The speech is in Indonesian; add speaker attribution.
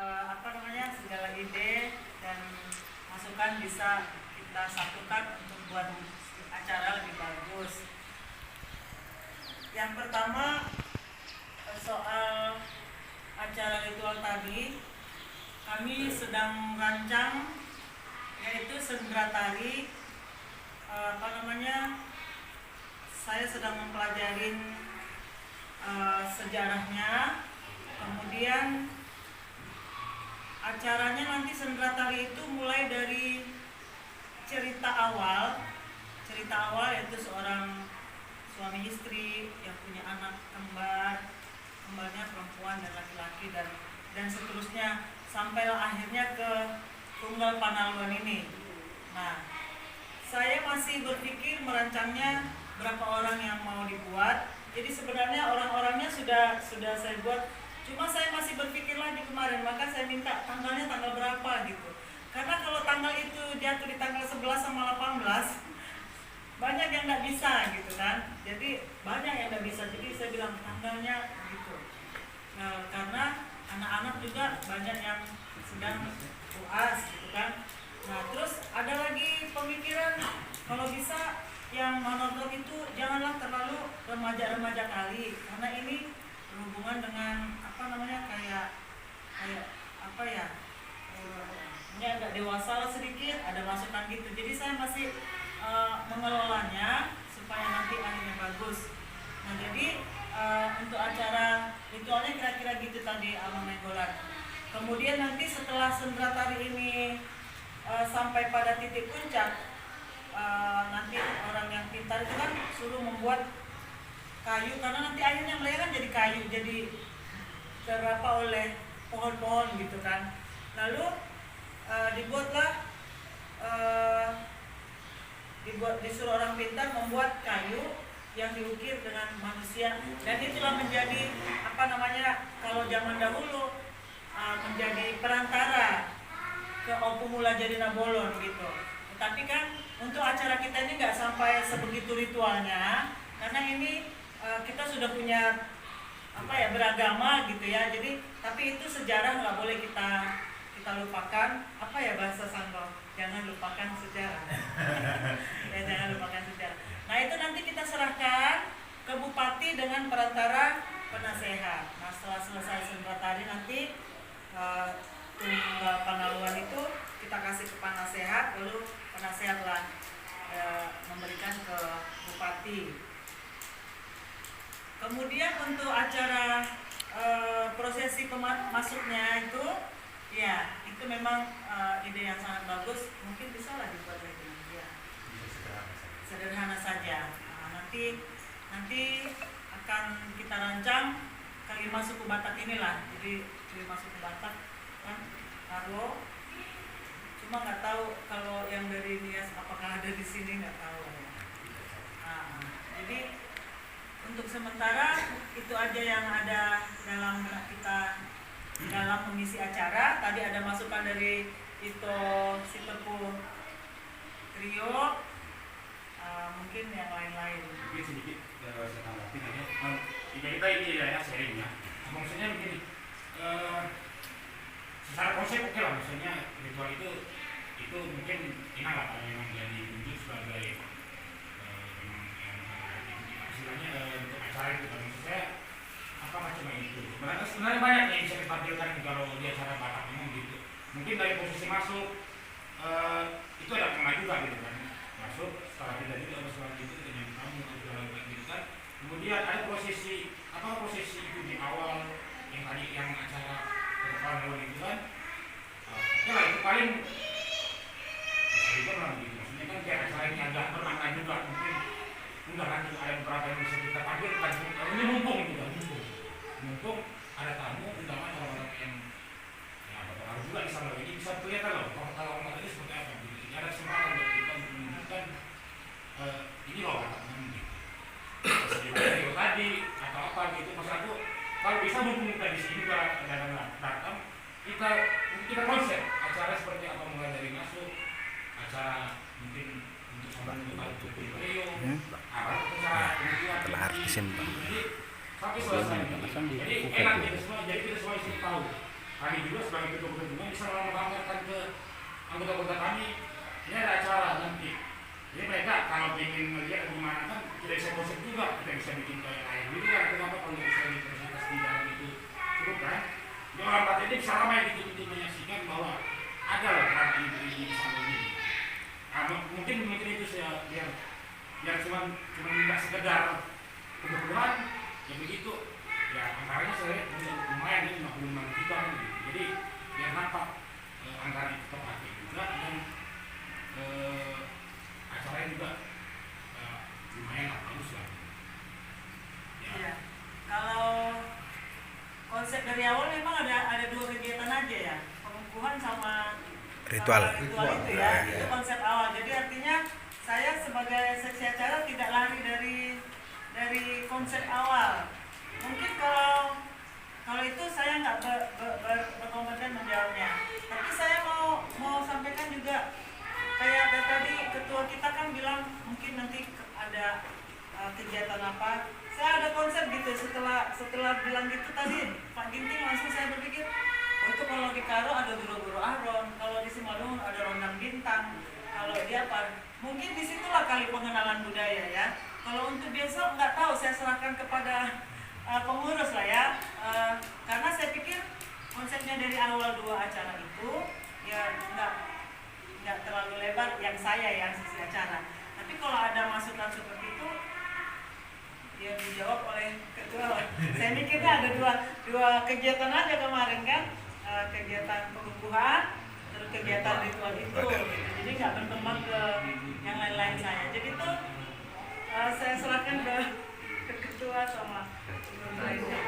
Speaker 1: segala ide dan masukan bisa kita satukan untuk buat acara lebih bagus. Yang pertama soal acara ritual tadi, kami sedang merancang yaitu sendera tari. Saya sedang mempelajari sejarahnya. Kemudian acaranya nanti sendera tari itu mulai dari cerita awal yaitu seorang suami istri yang punya anak kembarnya perempuan dan laki-laki dan seterusnya sampailah akhirnya ke Tunggal Panaluan ini. Nah, saya masih berpikir merancangnya berapa orang yang mau dibuat. Jadi sebenarnya orang-orangnya sudah saya buat, cuma saya masih berpikir lagi kemarin, maka saya minta tanggalnya tanggal berapa gitu. Karena kalau tanggal itu jatuh di tanggal 11 sama 18, banyak yang nggak bisa gitu kan. Jadi banyak yang nggak bisa, jadi saya bilang tanggalnya gitu. Nah, karena anak-anak juga banyak yang sedang UAS gitu kan. Nah, terus ada lagi pemikiran kalau bisa yang menonton itu janganlah terlalu remaja-remaja kali, karena ini berhubungan dengan ini agak dewasa lah sedikit, ada masukan gitu. Jadi saya masih mengelolanya supaya nanti akhirnya bagus. Nah, jadi untuk acara ritualnya kira-kira gitu tadi Abang Nenggolan. Kemudian nanti setelah sendera tari ini sampai pada titik puncak, nanti orang yang pintar itu kan suruh membuat kayu, karena nanti akhirnya mereka kan jadi kayu, jadi terapa oleh pohon-pohon gitu kan. Lalu disuruh orang pintar membuat kayu yang diukir dengan manusia, dan itulah menjadi kalau zaman dahulu menjadi perantara ke Opu Mula Jadi Nabolon gitu. Tapi kan untuk acara kita ini nggak sampai sebegitu ritualnya, karena ini kita sudah punya beragama gitu ya. Jadi tapi itu sejarah nggak boleh kita lupakan. Bahasa Sanggau, jangan lupakan sejarah. Ya, jangan lupakan sejarah. Nah, itu nanti kita serahkan ke bupati dengan perantara penasehat. Nah, setelah selesai sendera tari nanti Tunggal Panaluan itu kita kasih ke penasehat, lalu penasehatlah memberikan ke bupati. Kemudian untuk acara prosesi masuknya itu, ya itu memang ide yang sangat bagus. Mungkin bisa lah dibuat lagi ya. Sederhana saja. Nah, nanti akan kita rancang kelima suku Batak inilah. Jadi kelima suku Batak kan Karo. Cuma nggak tahu kalau yang dari Nias apakah ada di sini, nggak tahu ya. Nah, jadi untuk sementara itu aja yang ada dalam benak kita dalam mengisi acara. Tadi ada masukan dari Ito Sitepu Trio, mungkin yang lain-lain.
Speaker 2: Mungkin sedikit saya tambahkan aja. Kita ini ya sharing ya. Maksudnya begini, secara konsep oke lah, maksudnya ritual itu mungkin enak lah kalau memang jadi wujud sebagai istilahnya untuk acara itu. Maksud saya macam itu. Sebenarnya banyak yang bisa ditampilkan kalau di acara Batak memang gitu. Mungkin dari posisi masuk itu ada kena juga gitu kan. Masuk setelah kita itu ada setelah itu kita yang tamu atau gitu kan. Kemudian ada prosesi itu di awal yang tadi yang acara pertemuan itu kan. Oke lah, itu paling itu lah gitu. Maksudnya kan kayak acara ini agak bermakna juga, mungkin enggak kan ada beberapa yang bisa kita tampilkan. Ini mumpung juga, mumpung ada tamu, utama orang-orang yang berpengaruh juga di sana. Ini bisa kelihatan loh kalau orang ini seperti apa gitu. Ini ada kesempatan buat kita untuk menunjukkan ini loh katakan gitu. Seperti tadi atau apa gitu. Maksud aku kalau bisa mumpung kita di sini dalam datang kita konsep acara seperti apa, mulai dari masuk acara mungkin untuk sampai untuk video acara
Speaker 3: telah artisin Bang.
Speaker 2: sampai selesai. Jadi enak kita semua, jadi kita semua isi tahu kami juga sebagai ketua bisa melaporkan ke anggota-anggota kami, ini ada acara nanti. Jadi mereka kalau ingin melihat gimana kan kita bisa konsep juga, kita bisa bikin kayak air gitu kan, kenapa kalau bisa dipresentasi di dalam itu cukup kan? Jadi orang Batak ini bisa ramai gitu untuk menyaksikan bahwa ada loh peran ini di sana ini. Mungkin itu saya biar cuma nggak sekedar kebutuhan ya begitu. Ya anggarannya saya lumayan ini 56 juta gitu. Jadi biar nampak anggaran itu terpakai juga dan acaranya juga lumayan bagus lah. Ya.
Speaker 1: Iya. Kalau konsep dari awal memang ada 2 kegiatan aja ya, pengukuhan sama
Speaker 3: Ritual
Speaker 1: itu ya, itu konsep awal. Jadi artinya saya sebagai seksi acara tidak lari dari konsep awal. Mungkin kalau itu saya nggak berkompeten menjawabnya. Tapi saya mau sampaikan juga kayak tadi ketua kita kan bilang mungkin nanti ada kegiatan apa. Saya ada konsep gitu setelah bilang gitu tadi Pak Ginting langsung saya berpikir itu kalau di Karo ada guru-guru Aron, kalau di Simalungun ada rondang bintang, kalau di apa mungkin disitulah kali pengenalan budaya ya. Kalau untuk besok nggak tahu, saya serahkan kepada pengurus lah ya, karena saya pikir konsepnya dari awal 2 acara itu ya nggak terlalu lebar yang sisi acara. Tapi kalau ada masukan seperti itu ya dijawab oleh ketua. Saya mikirnya ada dua kegiatan aja kemarin kan, kegiatan pengukuhan terus kegiatan ritual itu, jadi nggak berkembang ke yang lain-lain saya. Jadi itu saya serahkan ke ketua sama lainnya.